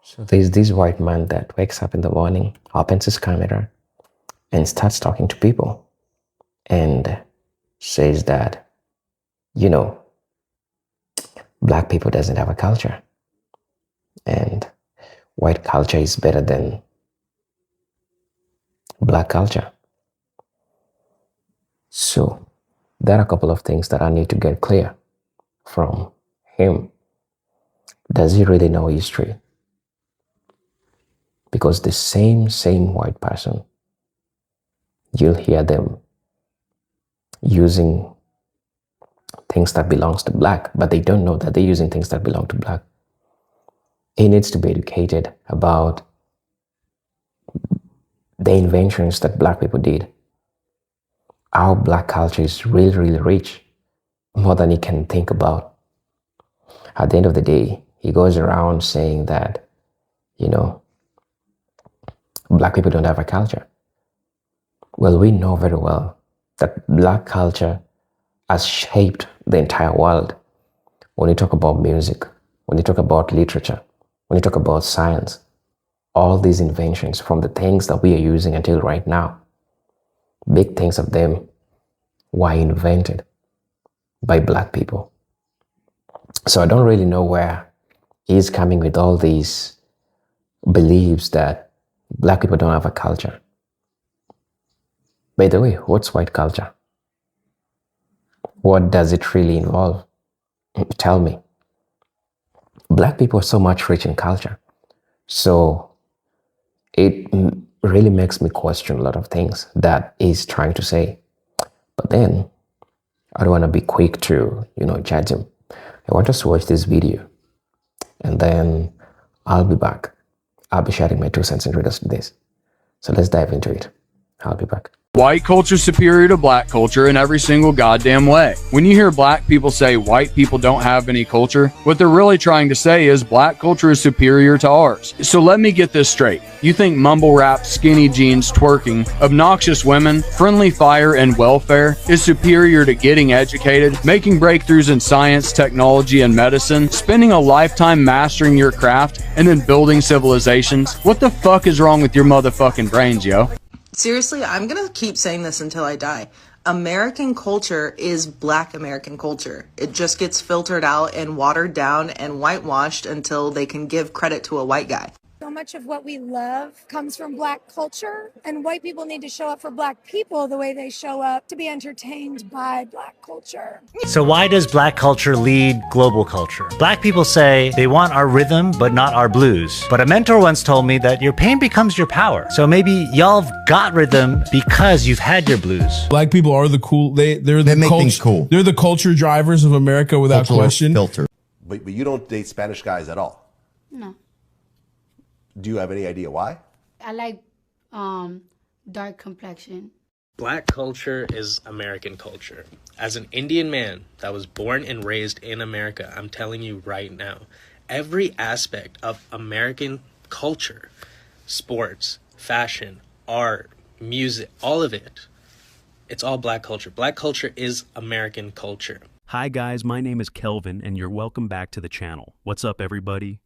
So there's this white man that wakes up in the morning, opens his camera, and starts talking to people and says that, you know, black people doesn't have a culture and white culture is better than black culture. So there are a couple of things that I need to get clear from him. Does he really know history? Because the same white person, you'll hear them using things that belongs to black, but they don't know that they're using things that belong to black. He needs to be educated about the inventions that black people did. Our black culture is really rich, more than he can think about. At the end of the day, he goes around saying that, black people don't have a culture. Well, we know very well that black culture has shaped the entire world. When you talk about music, when you talk about literature, when you talk about science, all these inventions, from the things that we are using until right now, big things of them were invented by black people. So I don't really know where he's coming with all these beliefs that black people don't have a culture. By the way, what's white culture? What does it really involve? Tell me. Black people are so much rich in culture. So it really makes me question a lot of things that he's trying to say. But then I don't want to be quick to, judge him. I want us to watch this video and then I'll be back. I'll be sharing my 2 cents in regards to this. So let's dive into it. I'll be back. White culture superior to black culture in every single goddamn way. When you hear black people say white people don't have any culture, what they're really trying to say is black culture is superior to ours. So let me get this straight. You think mumble rap, skinny jeans, twerking, obnoxious women, friendly fire, and welfare is superior to getting educated, making breakthroughs in science, technology, and medicine, spending a lifetime mastering your craft, and then building civilizations? What the fuck is wrong with your motherfucking brains, yo? Seriously, I'm gonna keep saying this until I die. American culture is black American culture. It just gets filtered out and watered down and whitewashed until they can give credit to a white guy. So much of what we love comes from black culture, and white people need to show up for black people the way they show up to be entertained by black culture. So why does black culture lead global culture? Black people say they want our rhythm, but not our blues. But a mentor once told me that your pain becomes your power. So maybe y'all have got rhythm because you've had your blues. Black people are the cool, they make things cool. They're the culture drivers of America without question. Filter. But you don't date Spanish guys at all? No. Do you have any idea why? I like dark complexion. Black culture is American culture. As an Indian man that was born and raised in America, I'm telling you right now, every aspect of American culture, sports, fashion, art, music, all of it, it's all black culture. Black culture is American culture. Hi guys, my name is Kelvin and you're welcome back to the channel. What's up everybody?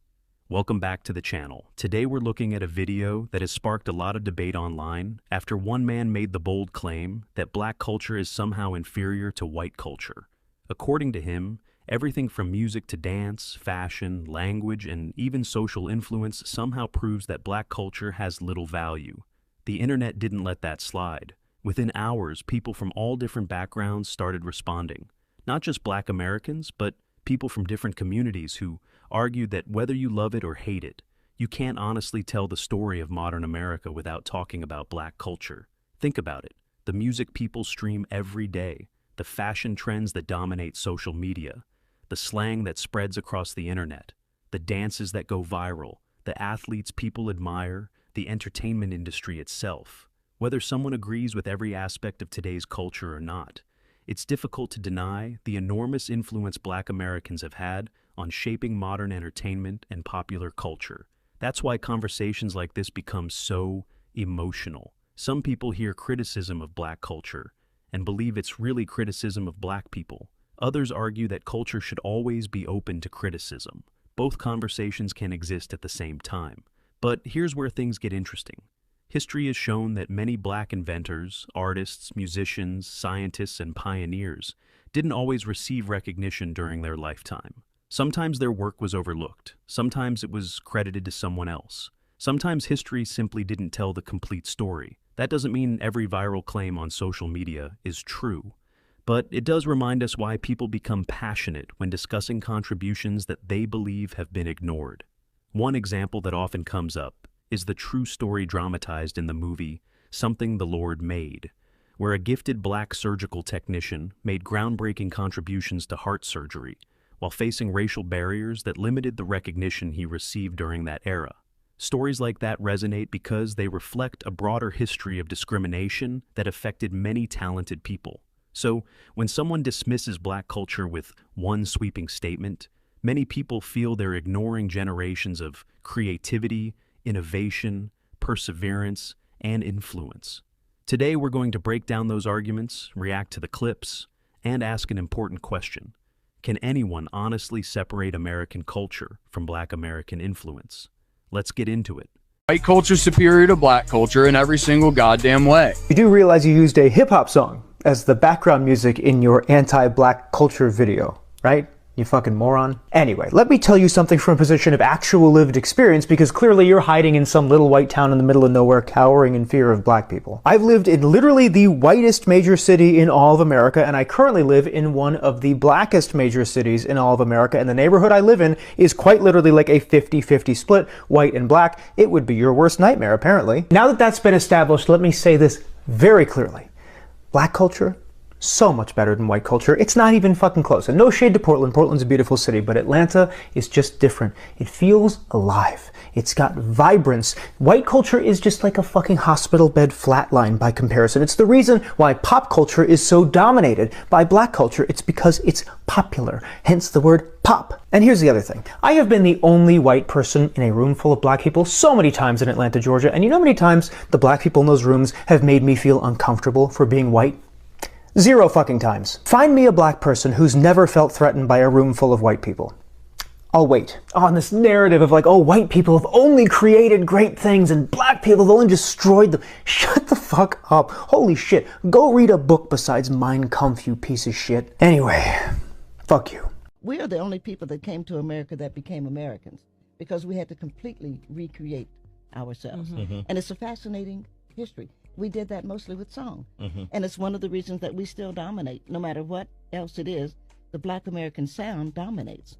Welcome back to the channel. Today we're looking at a video that has sparked a lot of debate online after one man made the bold claim that black culture is somehow inferior to white culture. According to him, everything from music to dance, fashion, language, and even social influence somehow proves that black culture has little value. The internet didn't let that slide. Within hours, people from all different backgrounds started responding. Not just black Americans, but people from different communities who argued that whether you love it or hate it, you can't honestly tell the story of modern America without talking about black culture. Think about it. The music people stream every day, the fashion trends that dominate social media, the slang that spreads across the internet, the dances that go viral, the athletes people admire, the entertainment industry itself. Whether someone agrees with every aspect of today's culture or not, it's difficult to deny the enormous influence black Americans have had on shaping modern entertainment and popular culture. That's why conversations like this become so emotional. Some people hear criticism of black culture and believe it's really criticism of black people. Others argue that culture should always be open to criticism. Both conversations can exist at the same time. But here's where things get interesting. History has shown that many black inventors, artists, musicians, scientists, and pioneers didn't always receive recognition during their lifetime. Sometimes their work was overlooked. Sometimes it was credited to someone else. Sometimes history simply didn't tell the complete story. That doesn't mean every viral claim on social media is true. But it does remind us why people become passionate when discussing contributions that they believe have been ignored. One example that often comes up is the true story dramatized in the movie Something the Lord Made, where a gifted black surgical technician made groundbreaking contributions to heart surgery while facing racial barriers that limited the recognition he received during that era. Stories like that resonate because they reflect a broader history of discrimination that affected many talented people. So, when someone dismisses black culture with one sweeping statement, many people feel they're ignoring generations of creativity, innovation, perseverance, and influence. Today, we're going to break down those arguments, react to the clips, and ask an important question. Can anyone honestly separate American culture from black American influence? Let's get into it. White culture superior to black culture in every single goddamn way. You do realize you used a hip-hop song as the background music in your anti-black culture video, right? You fucking moron. Anyway, let me tell you something from a position of actual lived experience, because clearly you're hiding in some little white town in the middle of nowhere cowering in fear of black people. I've lived in literally the whitest major city in all of America, and I currently live in one of the blackest major cities in all of America, and the neighborhood I live in is quite literally like a 50-50 split, white and black. It would be your worst nightmare, apparently. Now that that's been established, let me say this very clearly. Black culture, so much better than white culture. It's not even fucking close. And no shade to Portland. Portland's a beautiful city, but Atlanta is just different. It feels alive. It's got vibrance. White culture is just like a fucking hospital bed flatline by comparison. It's the reason why pop culture is so dominated by black culture. It's because it's popular, hence the word pop. And here's the other thing. I have been the only white person in a room full of black people so many times in Atlanta, Georgia, and you know how many times the black people in those rooms have made me feel uncomfortable for being white? 0 fucking times. Find me a black person who's never felt threatened by a room full of white people. I'll wait. On this narrative of like, oh, white people have only created great things and black people have only destroyed them. Shut the fuck up. Holy shit. Go read a book besides Mein Kampf, you piece of shit. Anyway, fuck you. We are the only people that came to America that became Americans because we had to completely recreate ourselves. And it's a fascinating history. We did that mostly with song. And it's one of the reasons that we still dominate. No matter what else it is, the black American sound dominates.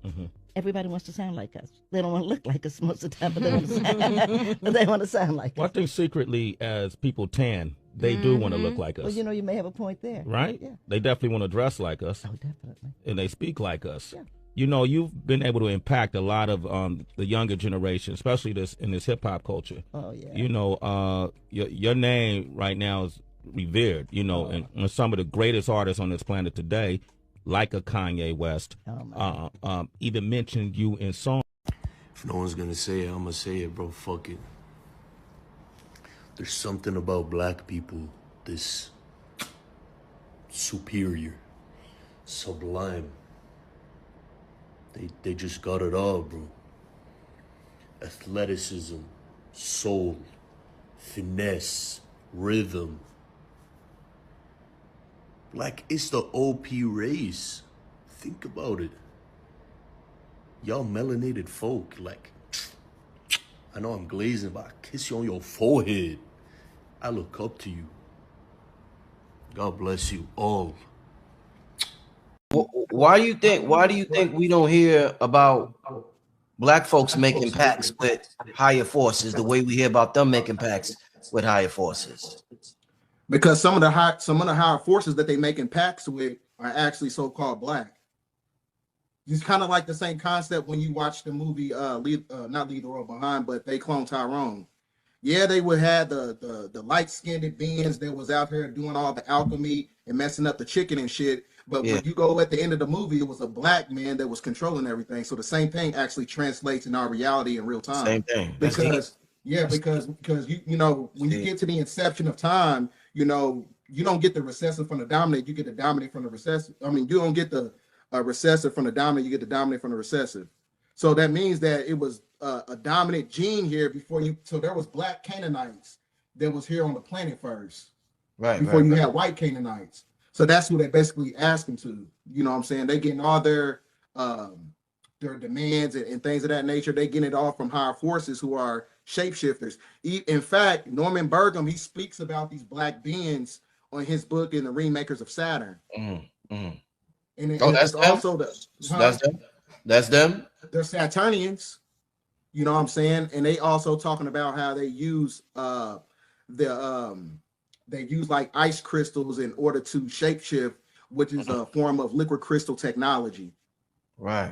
Everybody wants to sound like us. They don't want to look like us most of the time, but they want to sound like us. Well, I think secretly, as people tan, they do want to look like us. Well, you know, you may have a point there. Right? Yeah. They definitely want to dress like us. Oh, definitely. And they speak like us. Yeah. You know, you've been able to impact a lot of the younger generation, especially in this hip hop culture. Oh yeah. You know, your name right now is revered. You know, and some of the greatest artists on this planet today, like a Kanye West, even mentioned you in songs. If no one's gonna say it, I'm gonna say it, bro. Fuck it. There's something about black people, this superior, sublime. They just got it all, bro. Athleticism, soul, finesse, rhythm. Like, it's the OP race. Think about it. Y'all melanated folk, like, I know I'm glazing, but I kiss you on your forehead. I look up to you. God bless you all. Why do you think we don't hear about black folks making pacts with higher forces the way we hear about them making pacts with higher forces? Because some of the higher forces that they making pacts with are actually so-called black. It's kind of like the same concept when you watch the movie not Leave the World Behind, but They Clone Tyrone. Yeah, they would have the light-skinned beings that was out here doing all the alchemy and messing up the chicken and shit. But when you go at the end of the movie, it was a black man that was controlling everything. So the same thing actually translates in our reality in real time. Same thing. Because you know, when you get to the inception of time, you know, you don't get the recessive from the dominant, you get the dominant from the recessive. I mean, you don't get the recessive from the dominant, you get the dominant from the recessive. So that means that it was a dominant gene here before you. So there was black Canaanites that was here on the planet first, right? Before you had white Canaanites. So that's who they basically asked them to. You know what I'm saying? They getting all their demands and things of that nature. They getting it all from higher forces who are shapeshifters. In fact, Norman Burgum, he speaks about these black beings on his book in The Ringmakers of Saturn. And that's them? also That's them. That's them. They're Saturnians. You know what I'm saying? And they also talking about how they use they use like ice crystals in order to shapeshift, which is a form of liquid crystal technology. Right.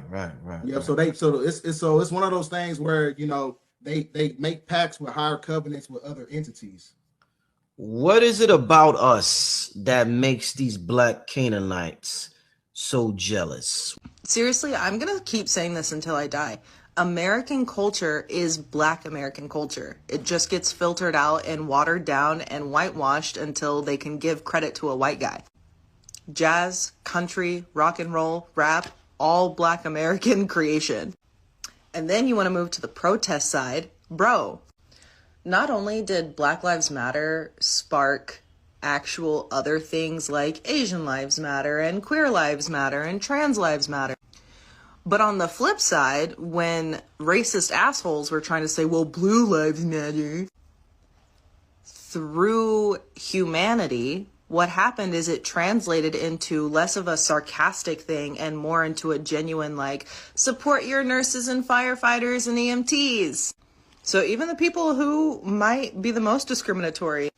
Yeah. So it's one of those things where, you know, they make pacts with higher covenants with other entities. What is it about us that makes these black Canaanites so jealous? Seriously, I'm going to keep saying this until I die. American culture is Black American culture. It just gets filtered out and watered down and whitewashed until they can give credit to a white guy. Jazz, country, rock and roll, rap, all Black American creation. And then you want to move to the protest side. Bro, not only did Black Lives Matter spark actual other things like Asian Lives Matter and Queer Lives Matter and Trans Lives Matter, but on the flip side, when racist assholes were trying to say, well, Blue Lives Matter, through humanity, what happened is it translated into less of a sarcastic thing and more into a genuine, like, support your nurses and firefighters and EMTs. So even the people who might be the most discriminatory,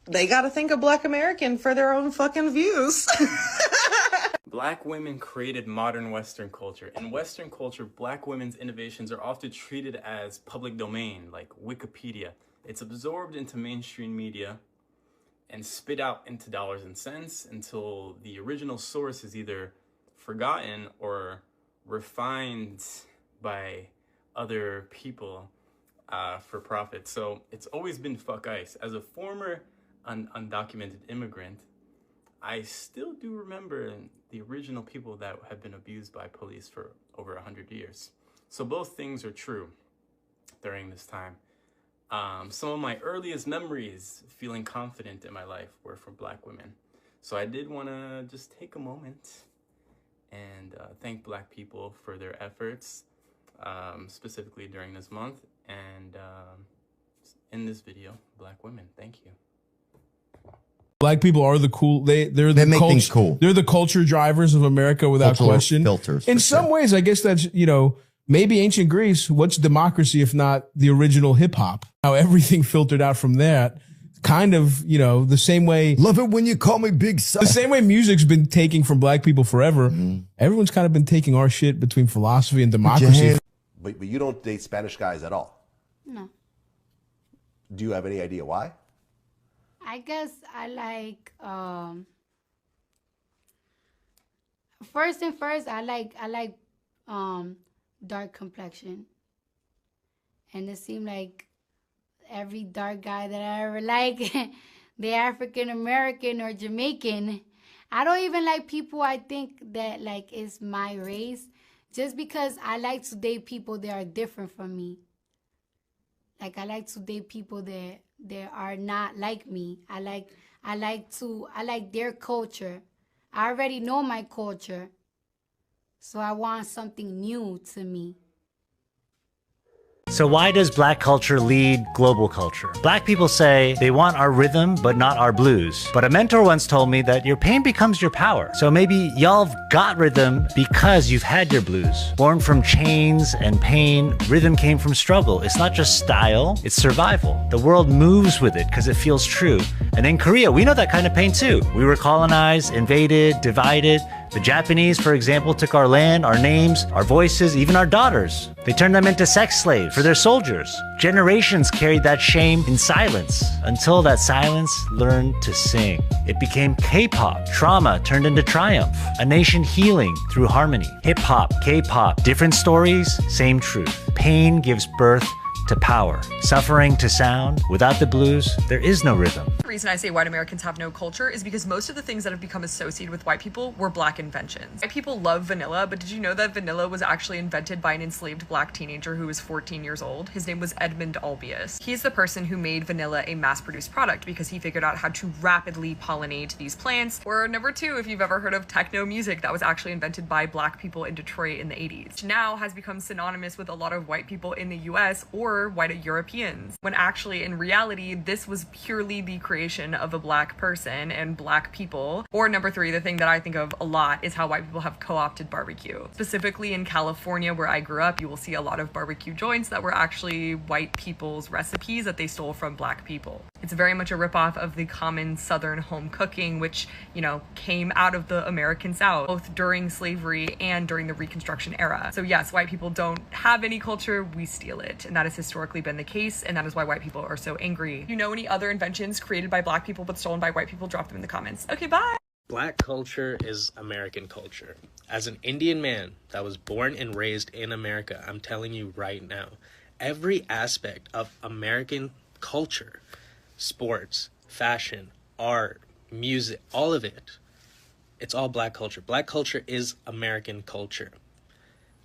they got to think of Black American for their own fucking views. Black women created modern Western culture. In Western culture, Black women's innovations are often treated as public domain, like Wikipedia. It's absorbed into mainstream media and spit out into dollars and cents until the original source is either forgotten or refined by other people for profit. So it's always been fuck ICE. As a former undocumented immigrant, I still do remember the original people that have been abused by police for over 100 years. So both things are true during this time. Some of my earliest memories feeling confident in my life were from Black women. So I did want to just take a moment and thank Black people for their efforts, specifically during this month. And in this video, Black women, thank you. Black people are the cool. They make things cool. They're the culture drivers of America without Cultural question. filters, In for some sure. ways, I guess that's, you know, maybe ancient Greece. What's democracy if not the original hip hop? How everything filtered out from that. Kind of, you know, the same way. Love it when you call me Big Son. The same way music's been taking from Black people forever. Everyone's kind of been taking our shit between philosophy and democracy. But you don't date Spanish guys at all. No. Do you have any idea why? I guess I like first, I like dark complexion. And it seemed like every dark guy that I ever like, they African American or Jamaican. I don't even like people I think that like is my race, just because I like to date people that are different from me. Like I like to date people that are not like me. I like their culture. I already know my culture, so I want something new to me. So why does black culture lead global culture? Black people say they want our rhythm, but not our blues. But a mentor once told me that your pain becomes your power. So maybe y'all have got rhythm because you've had your blues. Born from chains and pain, rhythm came from struggle. It's not just style, it's survival. The world moves with it because it feels true. And in Korea, we know that kind of pain too. We were colonized, invaded, divided. The Japanese, for example, took our land, our names, our voices, even our daughters. They turned them into sex slaves for their soldiers. Generations carried that shame in silence until that silence learned to sing. It became K-pop. Trauma turned into triumph. A nation healing through harmony. Hip-hop, K-pop, different stories, same truth. Pain gives birth to power, suffering to sound. Without the blues, there is no rhythm. The reason I say white Americans have no culture is because most of the things that have become associated with white people were black inventions. White people love vanilla, but did you know that vanilla was actually invented by an enslaved black teenager who was 14 years old? His name was Edmund Albius. He's the person who made vanilla a mass-produced product because he figured out how to rapidly pollinate these plants. Or number two, if you've ever heard of techno music, that was actually invented by black people in Detroit in the 80s, which now has become synonymous with a lot of white people in the US or white Europeans, when actually in reality this was purely the creation of a black person and black people. Or number three, the thing that I think of a lot is how white people have co-opted barbecue. Specifically in California, where I grew up, you will see a lot of barbecue joints that were actually white people's recipes that they stole from black people. It's very much a ripoff of the common Southern home cooking, which, you know, came out of the American South, both during slavery and during the Reconstruction era. So yes, white people don't have any culture, we steal it. And that has historically been the case, and that is why white people are so angry. You know any other inventions created by black people but stolen by white people? Drop them in the comments. Okay, bye! Black culture is American culture. As an Indian man that was born and raised in America, I'm telling you right now, every aspect of American culture, sports, fashion, art, music, all of it, it's all black culture. Black culture is American culture.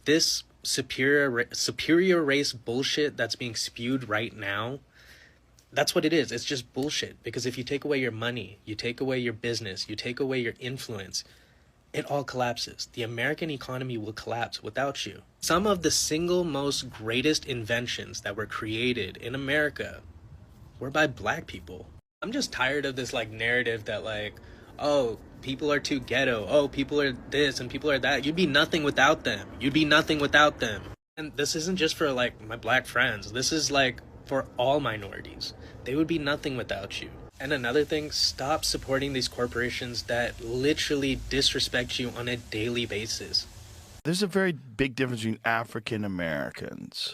This superior race bullshit that's being spewed right now, that's what it is. It's just bullshit. Because if you take away your money, you take away your business, you take away your influence, it all collapses. The American economy will collapse without you. Some of the single most greatest inventions that were created in America were by black people. I'm just tired of this like narrative that like, oh, people are too ghetto. Oh, people are this and people are that. You'd be nothing without them. You'd be nothing without them. And this isn't just for like my black friends. This is like for all minorities. They would be nothing without you. And another thing, stop supporting these corporations that literally disrespect you on a daily basis. There's a very big difference between African Americans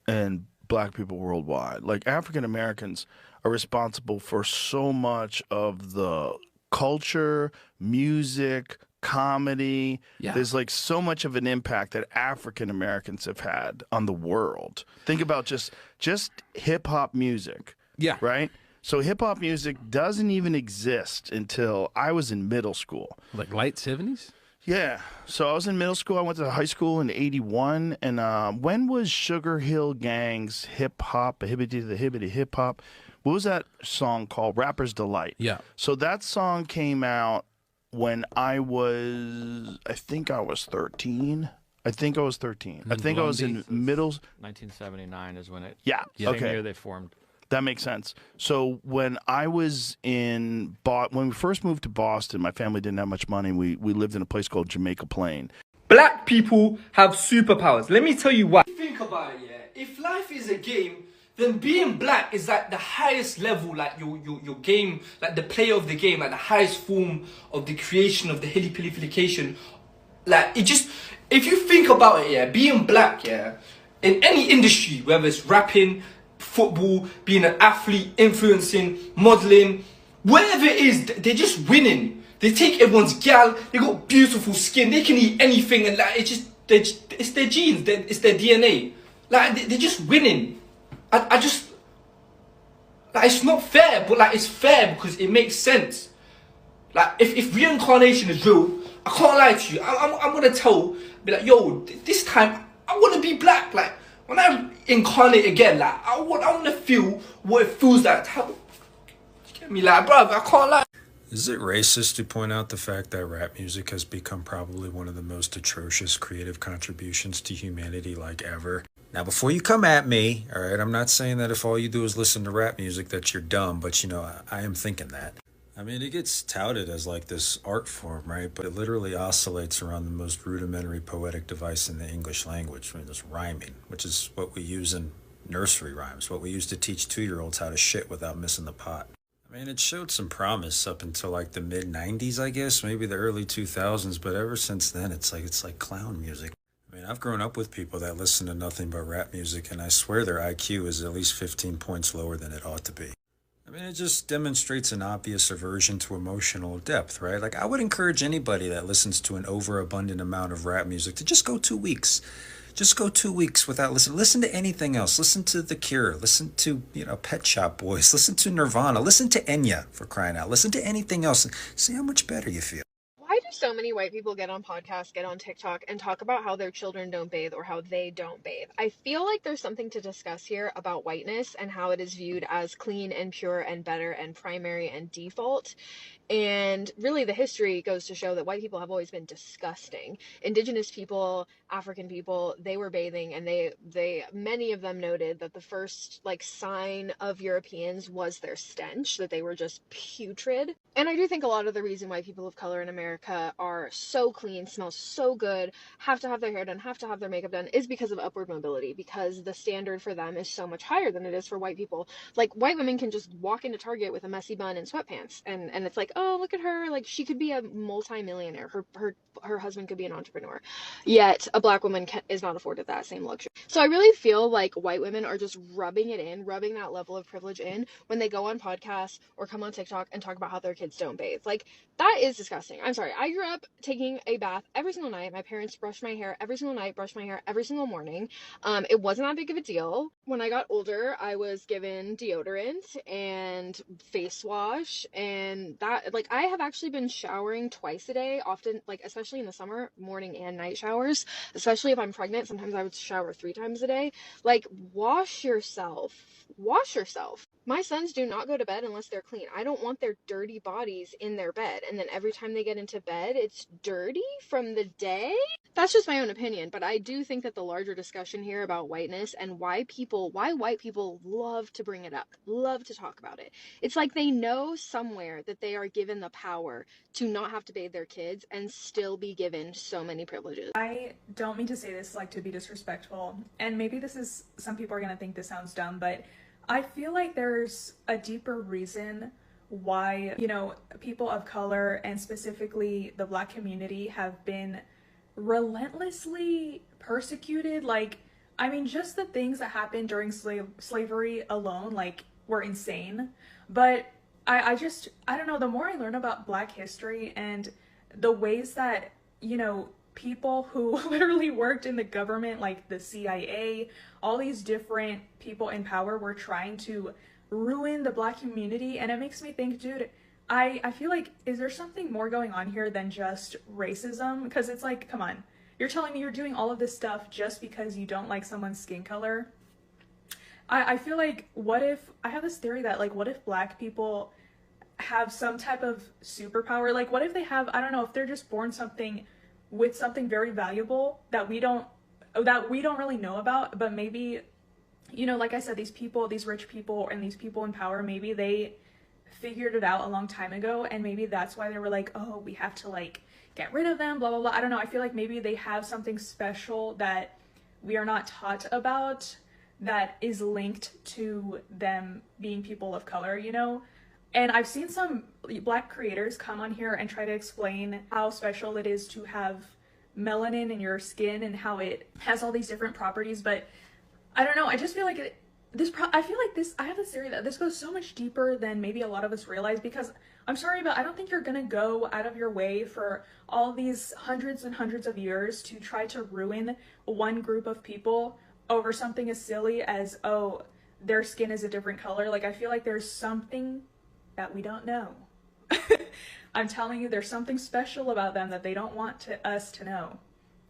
and black people worldwide. Like African Americans are responsible for so much of the culture, music, comedy. There's like so much of an impact that African Americans have had on the world. Think about just hip hop music. Right? So hip hop music doesn't even exist until I was in middle school. Like late 70s? Yeah. So I was in middle school. I went to high school in 81. And when was Sugar Hill Gang's hip hop, a hibbity to the hibbity hip hop? What was that song called? Rapper's Delight. Yeah. So that song came out when I think I was 13. I think I was 13. I think I was in middle. 1979 is when it. Yeah. Same Okay. year they formed. That makes sense. So when I was when we first moved to Boston, my family didn't have much money. We lived in a place called Jamaica Plain. Black people have superpowers. Let me tell you why. Think about it, yeah. If life is a game, then being black is like the highest level, like your game, like the player of the game, like the highest form of the creation of the hilly-pillification. Like it just, if you think about it, yeah, being black, yeah, in any industry, whether it's rapping, football, being an athlete, influencing, modeling, whatever it is, they're just winning. They take everyone's gal, they got beautiful skin, they can eat anything, and like it's their genes, it's their DNA. Like they're just winning. I just, like, it's not fair, but like it's fair because it makes sense. Like if reincarnation is real, I can't lie to you. I'm gonna be like, yo, this time I wanna be black. Like when I incarnate again, like I wanna feel what it feels like. You get me, like, bruv, I can't lie. Is it racist to point out the fact that rap music has become probably one of the most atrocious creative contributions to humanity like ever? Now, before you come at me, all right, I'm not saying that if all you do is listen to rap music that you're dumb, but, you know, I am thinking that. I mean, it gets touted as like this art form, right? But it literally oscillates around the most rudimentary poetic device in the English language, I mean, this rhyming, which is what we use in nursery rhymes, what we use to teach 2-year-olds how to shit without missing the pot. I mean, it showed some promise up until like the mid-90s, I guess, maybe the early 2000s, but ever since then, it's like clown music. I mean, I've grown up with people that listen to nothing but rap music, and I swear their IQ is at least 15 points lower than it ought to be. I mean, it just demonstrates an obvious aversion to emotional depth, right? Like, I would encourage anybody that listens to an overabundant amount of rap music to just go 2 weeks. Just go 2 weeks without listening. Listen to anything else. Listen to The Cure. Listen to, Pet Shop Boys. Listen to Nirvana. Listen to Enya, for crying out. Listen to anything else and see how much better you feel. Why do so many white people get on podcasts, get on TikTok, and talk about how their children don't bathe or how they don't bathe? I feel like there's something to discuss here about whiteness and how it is viewed as clean and pure and better and primary and default. And really, the history goes to show that white people have always been disgusting. Indigenous people, African people, they were bathing, and many of them noted that the first sign of Europeans was their stench, that they were just putrid. And I do think a lot of the reason why people of color in America are so clean, smell so good, have to have their hair done, have to have their makeup done, is because of upward mobility, because the standard for them is so much higher than it is for white people. Like, white women can just walk into Target with a messy bun and sweatpants, and it's like, oh, look at her, like, she could be a multi-millionaire, her husband could be an entrepreneur, yet a black woman is not afforded that same luxury. So I really feel like white women are just rubbing that level of privilege in when they go on podcasts or come on TikTok and talk about how their kids don't bathe. Like, that is disgusting. I'm sorry. I grew up taking a bath every single night. My parents brushed my hair every single night, brushed my hair every single morning. It wasn't that big of a deal. When I got older, I was given deodorant and face wash, and that, like, I have actually been showering twice a day, often, like, especially in the summer, morning and night showers, especially if I'm pregnant. Sometimes I would shower 3 times a day. Like, wash yourself. My sons do not go to bed unless they're clean. I don't want their dirty bodies in their bed, and then every time they get into bed, it's dirty from the day. That's just my own opinion, but I do think that the larger discussion here about whiteness and why white people love to bring it up, love to talk about it. It's like they know somewhere that they are given the power to not have to bathe their kids and still be given so many privileges. I don't mean to say this to be disrespectful, and maybe some people are gonna think this sounds dumb, but I feel like there's a deeper reason why, people of color and specifically the black community have been relentlessly persecuted. Like, I mean, just the things that happened during slavery alone, were insane. But I don't know, the more I learn about black history and the ways that, people who literally worked in the government, like the CIA, all these different people in power were trying to ruin the black community. And it makes me think, dude, I feel like, is there something more going on here than just racism? Because it's like, come on, you're telling me you're doing all of this stuff just because you don't like someone's skin color? I feel like, I have this theory that, what if black people have some type of superpower? Like, what if they have, I don't know, if they're just born with something very valuable that we don't really know about, but maybe, like I said, these rich people and these people in power, maybe they figured it out a long time ago, and maybe that's why they were like, oh, we have to get rid of them, blah blah blah. I don't know, I feel like maybe they have something special that we are not taught about that is linked to them being people of color, And I've seen some black creators come on here and try to explain how special it is to have melanin in your skin and how it has all these different properties. But I don't know, I just feel like I have this theory that this goes so much deeper than maybe a lot of us realize, because I'm sorry, but I don't think you're gonna go out of your way for all these hundreds and hundreds of years to try to ruin one group of people over something as silly as, oh, their skin is a different color. Like, I feel like there's something that we don't know. I'm telling you, there's something special about them that they don't want us to know.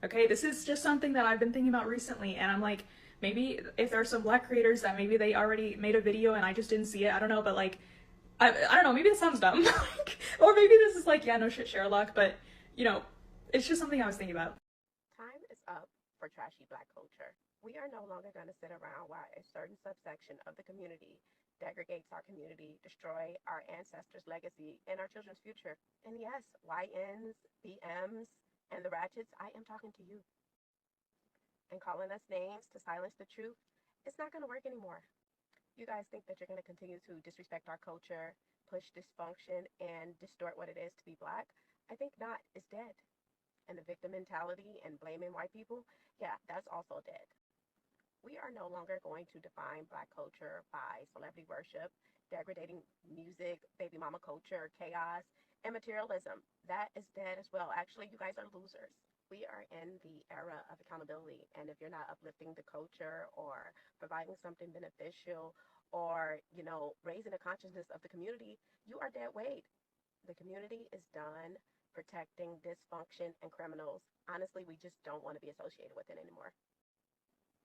Okay, this is just something that I've been thinking about recently, and I'm like, maybe if there's some black creators that maybe they already made a video and I just didn't see it, I don't know, but I don't know, maybe this sounds dumb. Or maybe this is yeah, no shit, Sherlock, but it's just something I was thinking about. Time is up for trashy black culture. We are no longer going to sit around while a certain subsection of the community degrades our community, destroy our ancestors' legacy, and our children's future. And yes, YNs, BMs, and the ratchets, I am talking to you. And calling us names to silence the truth, it's not going to work anymore. You guys think that you're going to continue to disrespect our culture, push dysfunction, and distort what it is to be black? I think not. It's dead. And the victim mentality and blaming white people, yeah, that's also dead. We are no longer going to define black culture by celebrity worship, degrading music, baby mama culture, chaos, and materialism. That is dead as well. Actually, you guys are losers. We are in the era of accountability, and if you're not uplifting the culture or providing something beneficial or, raising the consciousness of the community, you are dead weight. The community is done protecting dysfunction and criminals. Honestly, we just don't want to be associated with it anymore.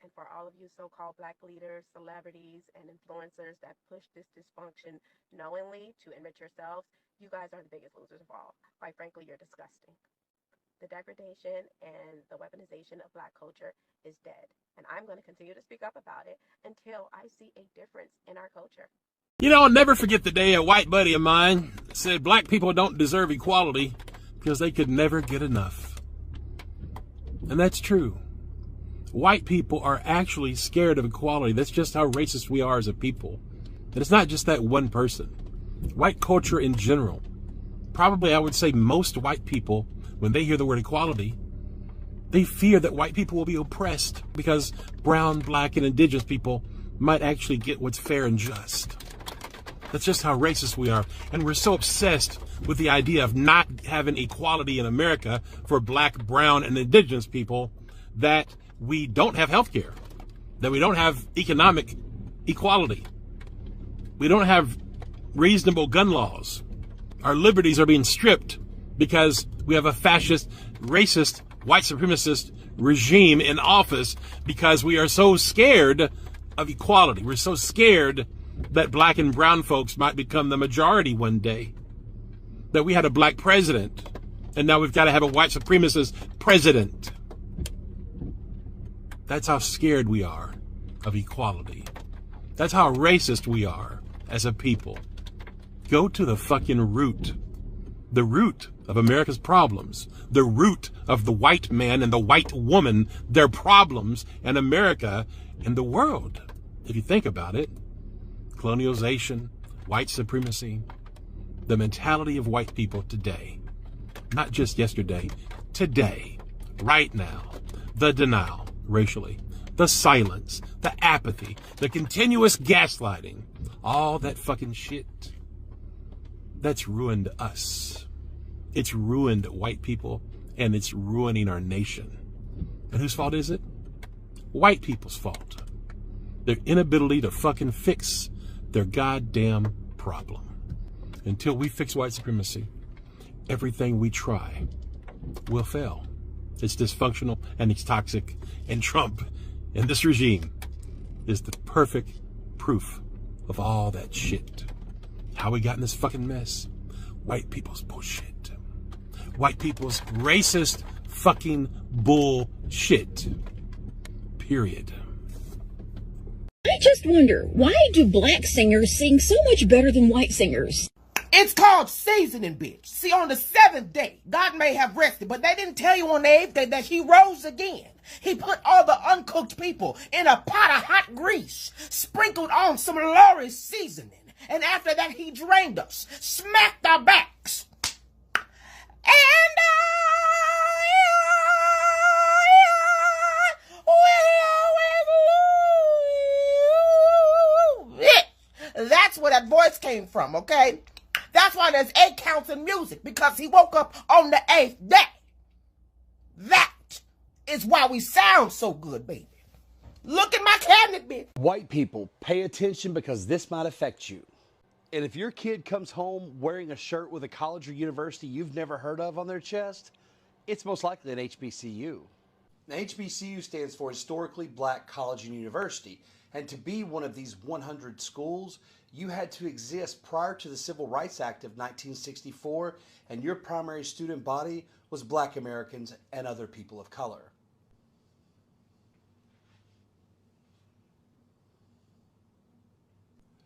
And for all of you so-called Black leaders, celebrities, and influencers that push this dysfunction knowingly to enrich yourselves, you guys are the biggest losers of all. Quite frankly, you're disgusting. The degradation and the weaponization of Black culture is dead. And I'm going to continue to speak up about it until I see a difference in our culture. I'll never forget the day a white buddy of mine said Black people don't deserve equality because they could never get enough. And that's true. White people are actually scared of equality. That's just how racist we are as a people. And it's not just that one person. White culture in general. Probably I would say most white people, when they hear the word equality, they fear that white people will be oppressed because brown, Black, and indigenous people might actually get what's fair and just. That's just how racist we are. And we're so obsessed with the idea of not having equality in America for Black, brown, and indigenous people that we don't have health care, that we don't have economic equality. We don't have reasonable gun laws. Our liberties are being stripped because we have a fascist, racist, white supremacist regime in office because we are so scared of equality. We're so scared that Black and brown folks might become the majority one day. That we had a Black president, and now we've got to have a white supremacist president. That's how scared we are of equality. That's how racist we are as a people. Go to the fucking root. The root of America's problems. The root of the white man and the white woman, their problems, and America and the world. If you think about it, colonialization, white supremacy, the mentality of white people today, not just yesterday, today, right now, the denial, racially, the silence, the apathy, the continuous gaslighting, all that fucking shit, that's ruined us. It's ruined white people, and it's ruining our nation. And whose fault is it? White people's fault. Their inability to fucking fix their goddamn problem. Until we fix white supremacy, everything we try will fail. It's dysfunctional and it's toxic, and Trump and this regime is the perfect proof of all that shit. How we got in this fucking mess? White people's bullshit. White people's racist fucking bullshit. Period. I just wonder, why do Black singers sing so much better than white singers? It's called seasoning, bitch. See, on the 7th day, God may have rested, but they didn't tell you on the 8th day that he rose again. He put all the uncooked people in a pot of hot grease, sprinkled on some Lori seasoning, and after that he drained us, smacked our backs. And will always lose. That's where that voice came from, okay? That's why there's 8 counts in music, because he woke up on the 8th day. That is why we sound so good, baby. Look at my cabinet, bitch. White people, pay attention because this might affect you. And if your kid comes home wearing a shirt with a college or university you've never heard of on their chest, it's most likely an HBCU. Now, HBCU stands for Historically Black College and University. And to be one of these 100 schools, you had to exist prior to the Civil Rights Act of 1964, and your primary student body was Black Americans and other people of color.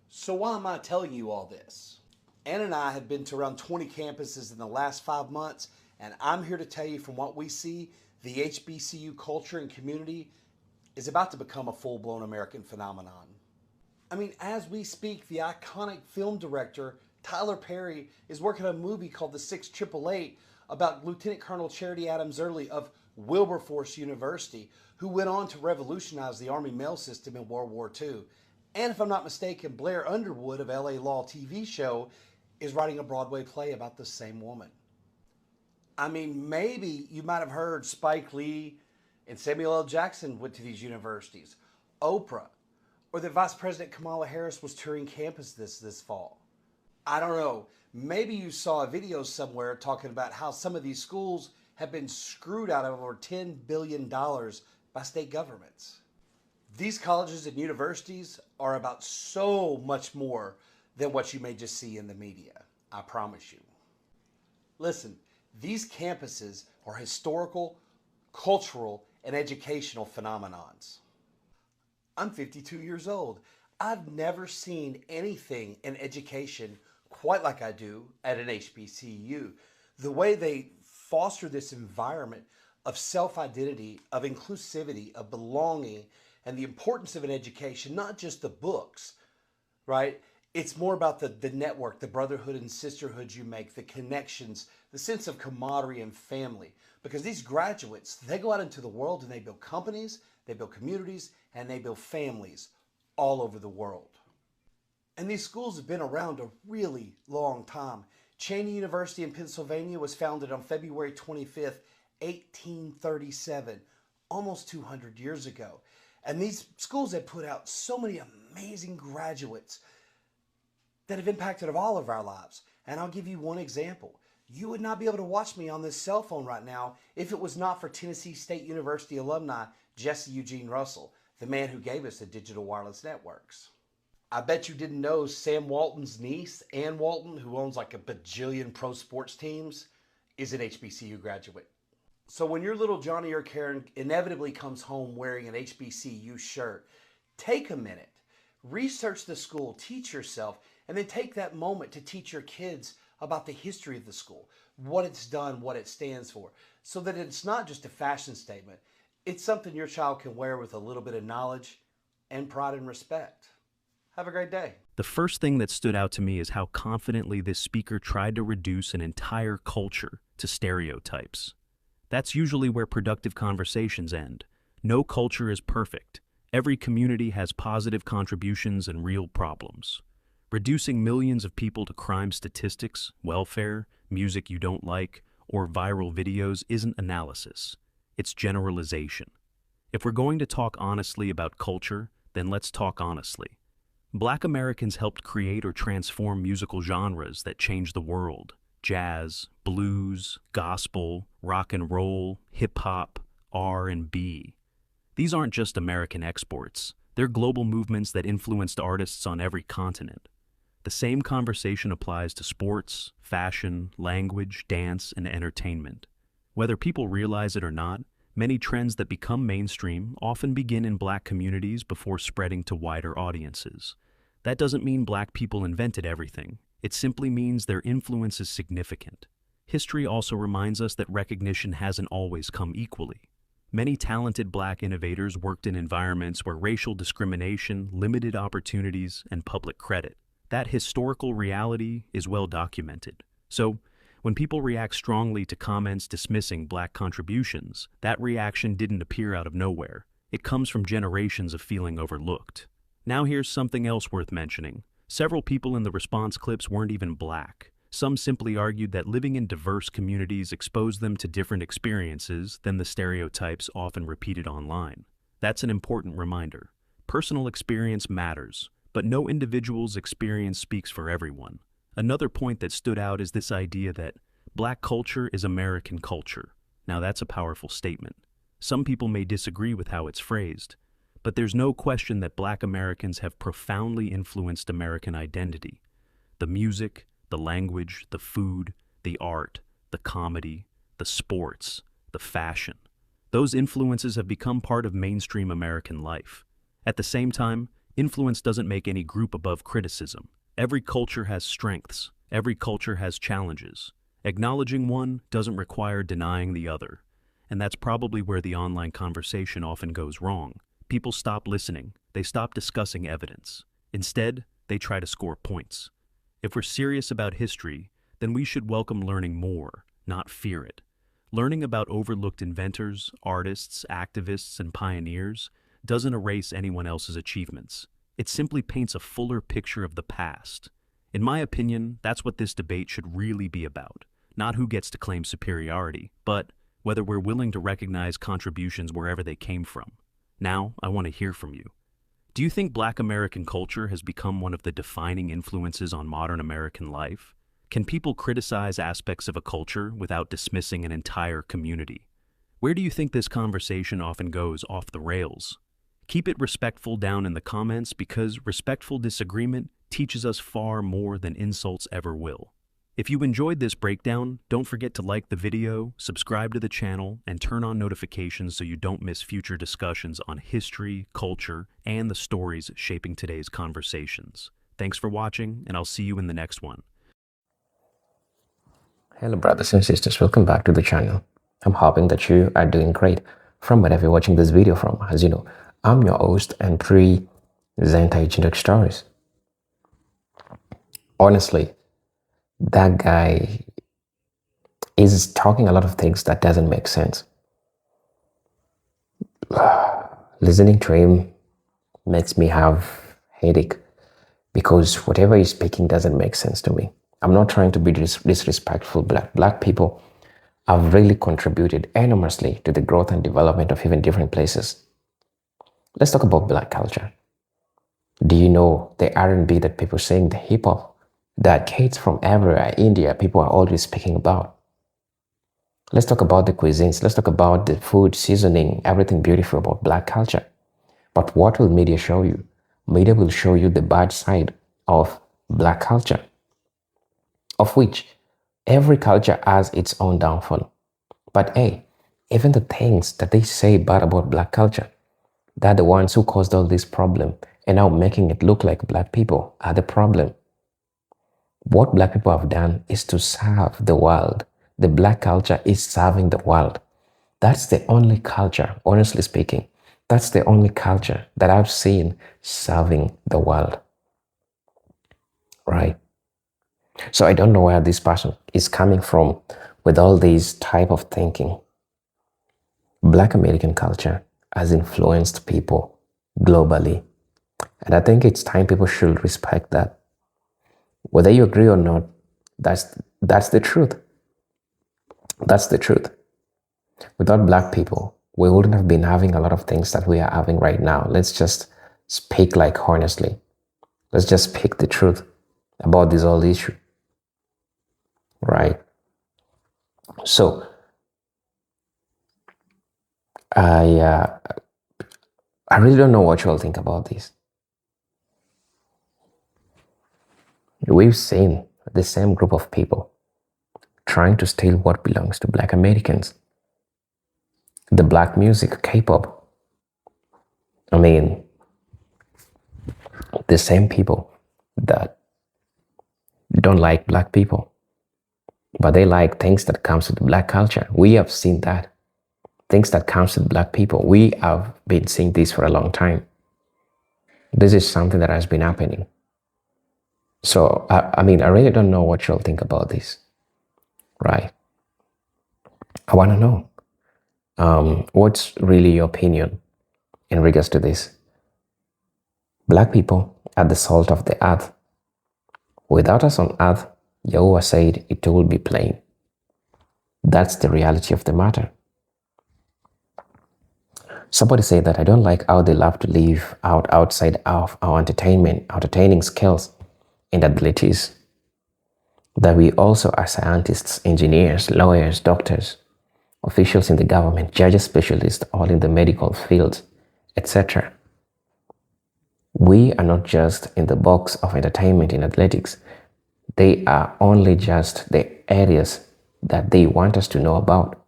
So why am I telling you all this? Ann and I have been to around 20 campuses in the last 5 months, and I'm here to tell you from what we see, the HBCU culture and community is about to become a full-blown American phenomenon. I mean, as we speak, the iconic film director, Tyler Perry, is working on a movie called The 6888 about Lieutenant Colonel Charity Adams Early of Wilberforce University, who went on to revolutionize the Army mail system in World War II. And if I'm not mistaken, Blair Underwood of LA Law TV show is writing a Broadway play about the same woman. I mean, maybe you might have heard Spike Lee and Samuel L. Jackson went to these universities, Oprah, or that Vice President Kamala Harris was touring campus this fall. I don't know. Maybe you saw a video somewhere talking about how some of these schools have been screwed out of over $10 billion by state governments. These colleges and universities are about so much more than what you may just see in the media. I promise you. Listen, these campuses are historical, cultural, and educational phenomenons. I'm 52 years old. I've never seen anything in education quite like I do at an HBCU. The way they foster this environment of self-identity, of inclusivity, of belonging, and the importance of an education, not just the books, right? It's more about the network, the brotherhood and sisterhood you make, the connections, the sense of camaraderie and family. Because these graduates, they go out into the world and they build companies, they build communities, and they build families all over the world. And these schools have been around a really long time. Cheney University in Pennsylvania was founded on February 25th, 1837, almost 200 years ago. And these schools have put out so many amazing graduates that have impacted all of our lives. And I'll give you one example. You would not be able to watch me on this cell phone right now if it was not for Tennessee State University alumni Jesse Eugene Russell, the man who gave us the digital wireless networks. I bet you didn't know Sam Walton's niece, Ann Walton, who owns like a bajillion pro sports teams, is an HBCU graduate. So when your little Johnny or Karen inevitably comes home wearing an HBCU shirt, take a minute, research the school, teach yourself, and then take that moment to teach your kids about the history of the school, what it's done, what it stands for, so that it's not just a fashion statement. It's something your child can wear with a little bit of knowledge and pride and respect. Have a great day. The first thing that stood out to me is how confidently this speaker tried to reduce an entire culture to stereotypes. That's usually where productive conversations end. No culture is perfect. Every community has positive contributions and real problems. Reducing millions of people to crime statistics, welfare, music you don't like, or viral videos isn't analysis. It's generalization. If we're going to talk honestly about culture, then let's talk honestly. Black Americans helped create or transform musical genres that changed the world. Jazz, blues, gospel, rock and roll, hip-hop, R&B. These aren't just American exports. They're global movements that influenced artists on every continent. The same conversation applies to sports, fashion, language, dance, and entertainment. Whether people realize it or not, many trends that become mainstream often begin in Black communities before spreading to wider audiences. That doesn't mean Black people invented everything. It simply means their influence is significant. History also reminds us that recognition hasn't always come equally. Many talented Black innovators worked in environments where racial discrimination, limited opportunities, and public credit. That historical reality is well documented. So, when people react strongly to comments dismissing Black contributions, that reaction didn't appear out of nowhere. It comes from generations of feeling overlooked. Now here's something else worth mentioning. Several people in the response clips weren't even Black. Some simply argued that living in diverse communities exposed them to different experiences than the stereotypes often repeated online. That's an important reminder. Personal experience matters, but no individual's experience speaks for everyone. Another point that stood out is this idea that Black culture is American culture. Now that's a powerful statement. Some people may disagree with how it's phrased, but there's no question that Black Americans have profoundly influenced American identity. The music, the language, the food, the art, the comedy, the sports, the fashion. Those influences have become part of mainstream American life. At the same time, influence doesn't make any group above criticism. Every culture has strengths. Every culture has challenges. Acknowledging one doesn't require denying the other. And that's probably where the online conversation often goes wrong. People stop listening. They stop discussing evidence. Instead, they try to score points. If we're serious about history, then we should welcome learning more, not fear it. Learning about overlooked inventors, artists, activists, and pioneers doesn't erase anyone else's achievements. It simply paints a fuller picture of the past. In my opinion, that's what this debate should really be about. not who gets to claim superiority, but whether we're willing to recognize contributions wherever they came from. Now, I want to hear from you. Do you think Black American culture has become one of the defining influences on modern American life? Can people criticize aspects of a culture without dismissing an entire community? Where do you think this conversation often goes off the rails? Keep it respectful down in the comments, because respectful disagreement teaches us far more than insults ever will. If you enjoyed this breakdown, don't forget to like the video, subscribe to the channel, and turn on notifications so you don't miss future discussions on history, culture, and the stories shaping today's conversations. Thanks for watching, and I'll see you in the next one. Hello brothers and sisters, welcome back to the channel. I'm hoping that you are doing great from wherever you're watching this video from. As you know, I'm your host and presenter Agent Stories. Honestly, that guy is talking a lot of things that doesn't make sense. Listening to him makes me have headache, because whatever he's speaking doesn't make sense to me. I'm not trying to be disrespectful. Black people have really contributed enormously to the growth and development of even different places. Let's talk about Black culture. Do you know the R&B that people sing, the hip hop that kids from everywhere, India, people are always speaking about? Let's talk about the cuisines. Let's talk about the food, seasoning, everything beautiful about Black culture. But what will media show you? Media will show you the bad side of Black culture, of which every culture has its own downfall. But hey, even the things that they say bad about Black culture, they're the ones who caused all this problem, and now making it look like Black people are the problem. What Black people have done is to serve the world. The Black culture is serving the world. That's the only culture, honestly speaking, that's the only culture that I've seen serving the world. Right? So I don't know where this person is coming from with all these type of thinking. Black American culture has influenced people globally. And I think it's time people should respect that. Whether you agree or not, that's the truth. That's the truth. Without Black people, we wouldn't have been having a lot of things that we are having right now. Let's just speak like honestly. Let's just speak the truth about this whole issue. Right? So, I really don't know what you all think about this. We've seen the same group of people trying to steal what belongs to Black Americans. The Black music, K-pop. I mean, the same people that don't like Black people, but they like things that comes with Black culture. We have seen that. Things that comes with Black people. We have been seeing this for a long time. This is something that has been happening. So, I mean, I really don't know what you'll think about this, right? I want to know, what's really your opinion in regards to this? Black people are the salt of the earth. Without us on earth, Yahuwah said it will be plain. That's the reality of the matter. Somebody said that I don't like how they love to live outside of our entertaining skills and abilities. That we also are scientists, engineers, lawyers, doctors, officials in the government, judges, specialists, all in the medical field, etc. We are not just in the box of entertainment in athletics. They are only just the areas that they want us to know about.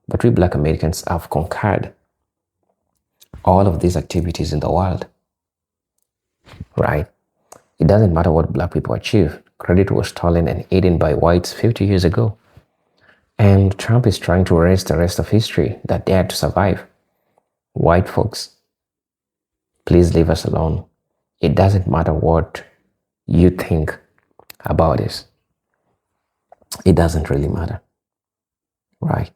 But we Black Americans have conquered all of these activities in the world, right? It doesn't matter what Black people achieve. Credit was stolen and eaten by whites 50 years ago. And Trump is trying to erase the rest of history that dared to survive. White folks, please leave us alone. It doesn't matter what you think about this. It doesn't really matter, right?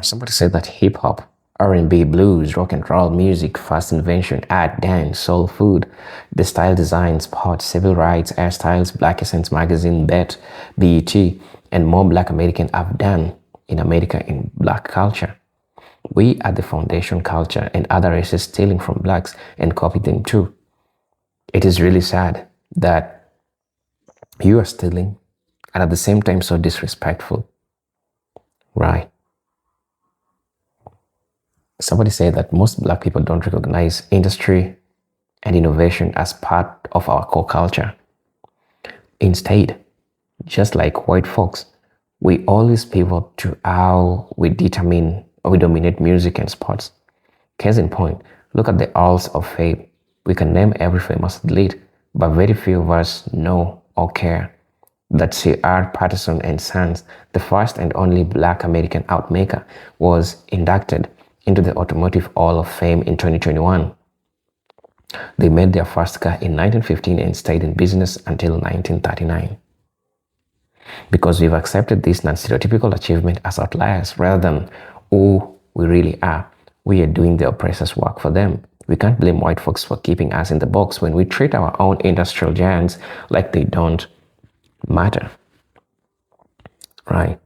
Somebody said that hip-hop R&B, blues, rock and roll music, fast invention, art, dance, soul food, the style design, sports, civil rights, hairstyles, Black Essence magazine, BET, and more Black American have done in America in Black culture. We are the foundation culture, and other races stealing from Blacks and copy them too. It is really sad that you are stealing and at the same time so disrespectful. Right. Somebody said that most Black people don't recognize industry and innovation as part of our core culture. Instead, just like white folks, we always pivot to how we determine or we dominate music and sports. Case in point, look at the halls of fame. We can name every famous athlete, but very few of us know or care that C.R. Patterson and Sons, the first and only Black American outmaker, was inducted into the Automotive Hall of Fame in 2021. They made their first car in 1915 and stayed in business until 1939. Because we've accepted this non-stereotypical achievement as outliers rather than who we really are, we are doing the oppressors' work for them. We can't blame white folks for keeping us in the box when we treat our own industrial giants like they don't matter. Right?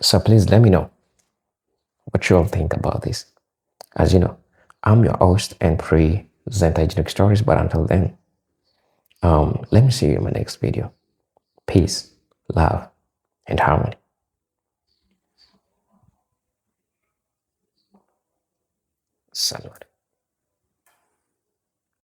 So please let me know what you all think about this. As you know, I'm your host and presenter Generic Stories, but until then, let me see you in my next video. Peace, love, and harmony. Salud.